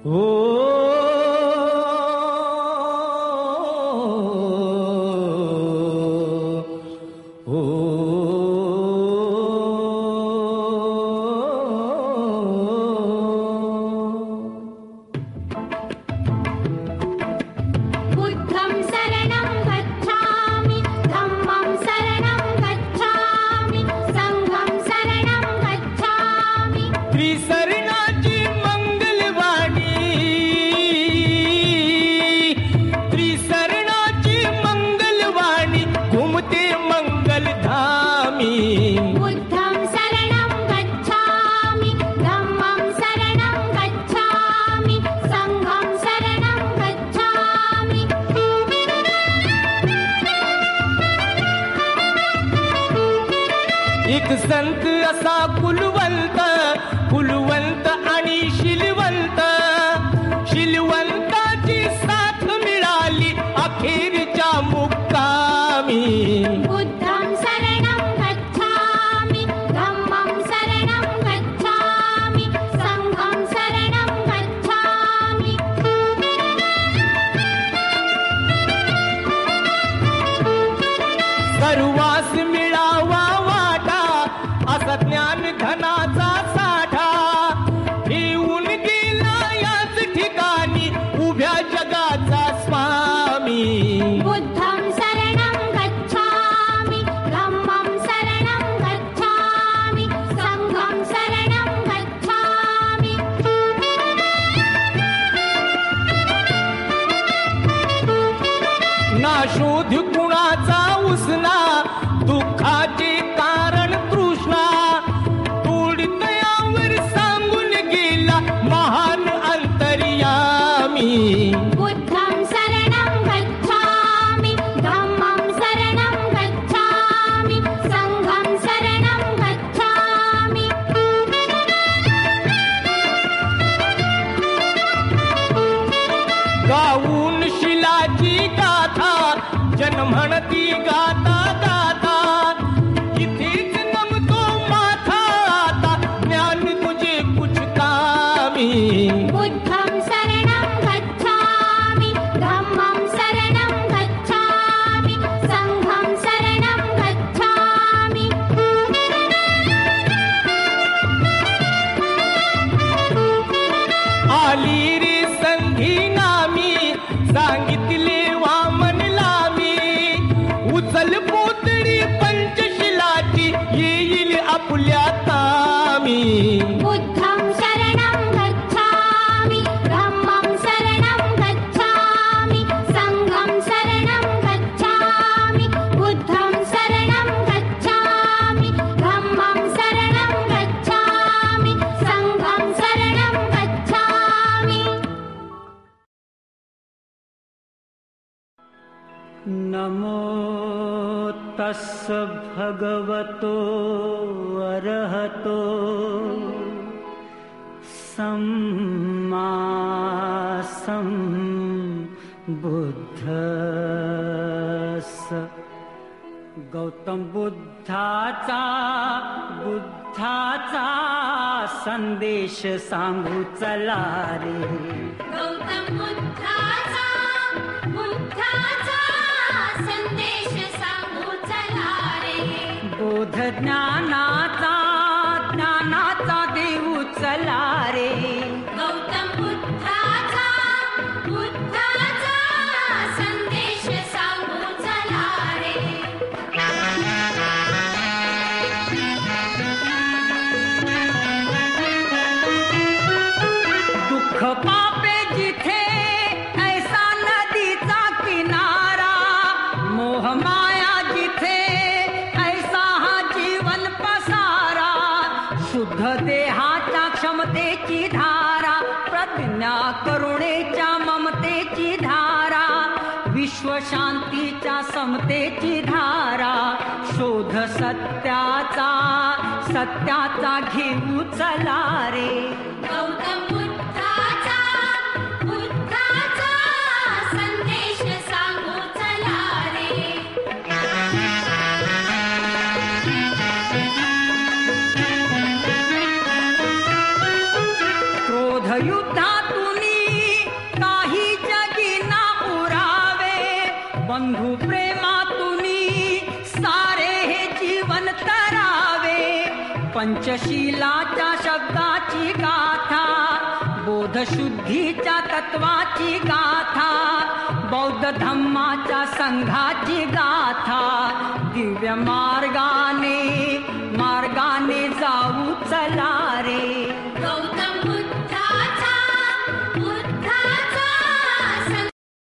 एक संत असा कुलवंत आणि शिलवंताची साथ मिळाली अखेरच्या मुक्कामी. बुद्धं शरणं गच्छामि, धम्मं शरणं गच्छामि, संघं शरणं गच्छामि. सर्वास मिळावा वाटा असा ज्ञान धनाचा साठा घेऊन गेला याच ठिकाणी उभ्या जगाचा स्वामी. बुद्धं शरणं गच्छामि, धम्मं शरणं गच्छामि, संघं शरणं गच्छामि. ना शोध कुणाचा उसना दुःखाचे कारण तृष्णा तोडतयावर सांगून गेला महान अंतर्यामी. बुद्धं शरणं गच्छामि, धम्मं शरणं गच्छामि, संघं शरणं गच्छामि. गाऊन शिलाची गाथा जन म्हणती गाता गाता इथेच नमतो माथा आता ज्ञान तुझे कुछ कामी. बुद्धं शरणं गच्छामि, धम्मं शरणं गच्छामि, संघं शरणं गच्छामि. आली रे संधी नामी सांगितले वामन लामी उचल पोतडी पंचशिलाची येईल आपल्या तामी. बुद्धं शरणं गच्छामि, धम्मं शरणं गच्छामि, संघं शरणं गच्छामि. बुद्धं शरणं गच्छामि, धम्मं शरणं गच्छामि, संघं शरणं गच्छामि. नमो तस्स भगवतो अरहतो सम्मा सम्बुद्धस्स. गौतम बुद्धाचा संदेश सांगू चला रे. गौतम बुद्धाचा संदेश सांगू चला रे. बोध ज्ञानाचा देऊ चला रे. गौतम बुद्धाचा संदेश सांगू चला रे. दुःख पापे जिथे ऐसा नदीचा किनारा मोह माया जिथे ऐसा हा जीवन पसारा. शुद्ध देहाच्या क्षमतेची धारा प्रज्ञा करुणेच्या ममतेची धारा विश्व शांतीच्या समतेची धारा. शोध सत्याचा घेऊ चला रे. गौतम बुद्धाचा संदेश सांगू चला रे. क्रोध युद्धातून बंधू प्रेमातुनी सारे हे जीवन तरावे. पंचशीलाच्या शब्दाची गाथा, बोधशुद्धीच्या तत्वाची गाथा, बौद्ध धम्माच्या संघाची गाथा. दिव्य मार्गाने जाऊ चला